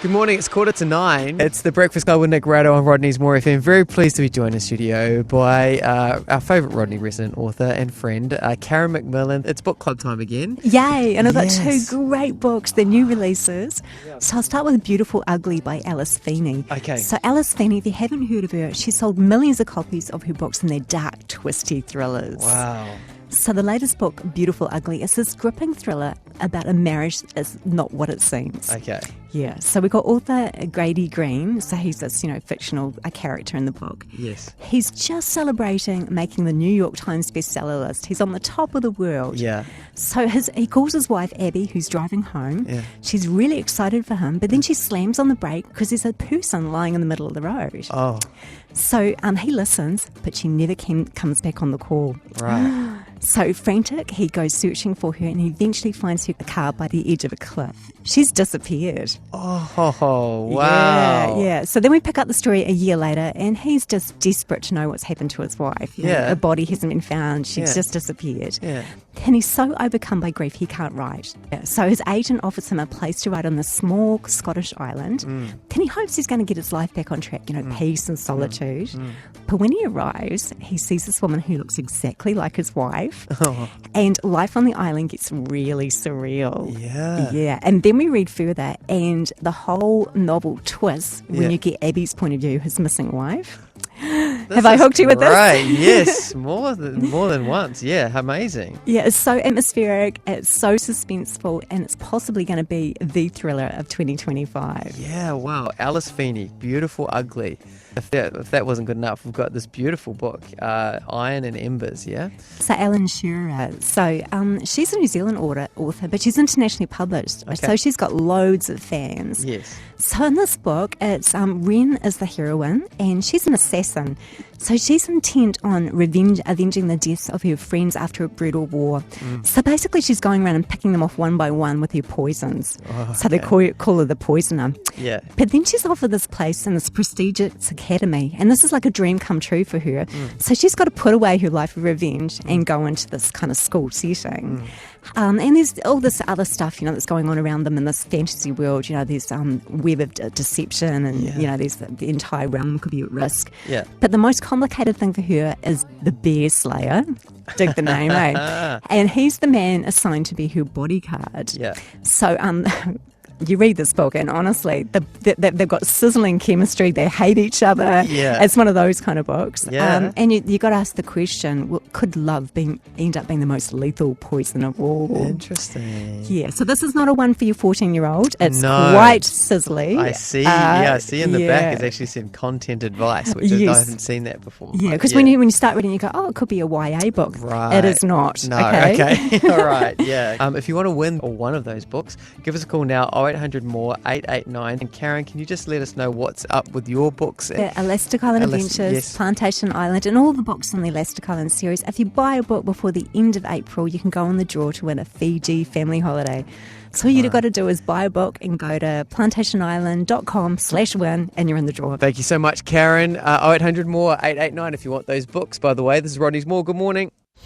Good morning, it's 8:45. It's the Breakfast Club with Nick, Rado on Rodney's More FM. Very pleased to be joined in the studio by our favourite Rodney resident author and friend, Karen McMillan. It's book club time again. Yay, and I've got two great books, they're new releases. Yep. So I'll start with Beautiful Ugly by Alice Feeney. Okay. So Alice Feeney, if you haven't heard of her, she sold millions of copies of her books and they're dark, twisty thrillers. Wow. So the latest book, Beautiful Ugly, is this gripping thriller about a marriage that's not what it seems. Okay. Yeah, so we've got author Grady Green, so he's this, fictional character in the book. Yes. He's just celebrating making the New York Times bestseller list. He's on the top of the world. Yeah. So he calls his wife Abby, who's driving home. Yeah. She's really excited for him, but then she slams on the brake because there's a person lying in the middle of the road. Oh. So he listens, but she never comes back on the call. Right. So frantic, he goes searching for her and he eventually finds her car by the edge of a cliff. She's disappeared. Oh, wow. Yeah. So then we pick up the story a year later and he's just desperate to know what's happened to his wife. Yeah. A body hasn't been found. She's just disappeared. Yeah. And he's so overcome by grief he can't write. Yeah. So his agent offers him a place to write on this small Scottish island. Then he hopes he's going to get his life back on track, peace and solitude. But when he arrives, he sees this woman who looks exactly like his wife. Oh. And life on the island gets really surreal. Yeah. Yeah. And then we read further and the whole novel twists when you get Abby's point of view, his missing wife. Have I hooked you with this? Right, yes, more than once. Yeah, amazing. Yeah, it's so atmospheric, it's so suspenseful, and it's possibly going to be the thriller of 2025. Yeah, wow. Alice Feeney, Beautiful Ugly. If that wasn't good enough, we've got this beautiful book, Iron and Embers, yeah? So Ellen Shearer. So she's a New Zealand author, but she's internationally published. Okay. So she's got loads of fans. Yes. So in this book, it's Ren is the heroine, and she's an assassin. So she's intent on avenging the deaths of her friends after a brutal war. So basically she's going around and picking them off one by one with her poisons. Oh, okay. So they call her the poisoner. Yeah. But then she's offered this place in this prestigious academy, and this is like a dream come true for her. So she's got to put away her life of revenge and go into this kind of school setting. And there's all this other stuff, that's going on around them in this fantasy world. There's web of deception and, there's the entire realm could be at risk. Yeah. But the most complicated thing for her is the Bear Slayer. Dig the name, eh? And he's the man assigned to be her bodyguard. Yeah. So, you read this book and honestly, they've got sizzling chemistry. They hate each other. Yeah. It's one of those kind of books. Yeah. And you got to ask the question, could love end up being the most lethal poison of all? Interesting. Yeah, so this is not a one for your 14-year-old. It's No. quite sizzly. I see. I see in the back it's actually some content advice, which I haven't seen that before. Yeah, because when you start reading, you go, oh, it could be a YA book. Right. It is not. No, okay. All right, yeah. If you want to win one of those books, give us a call now, 0800 more 889. And Karen, can you just let us know what's up with your books? The Elastic Island Adventures, yes. Plantation Island, and all the books in the Elastic Island series. If you buy a book before the end of April, you can go on the draw to win a Fiji family holiday. So all you've got to do is buy a book and go to plantationisland.com/win and you're in the draw. Thank you so much, Karen. 0800 more 889 if you want those books. By the way, this is Rodney's More. Good morning.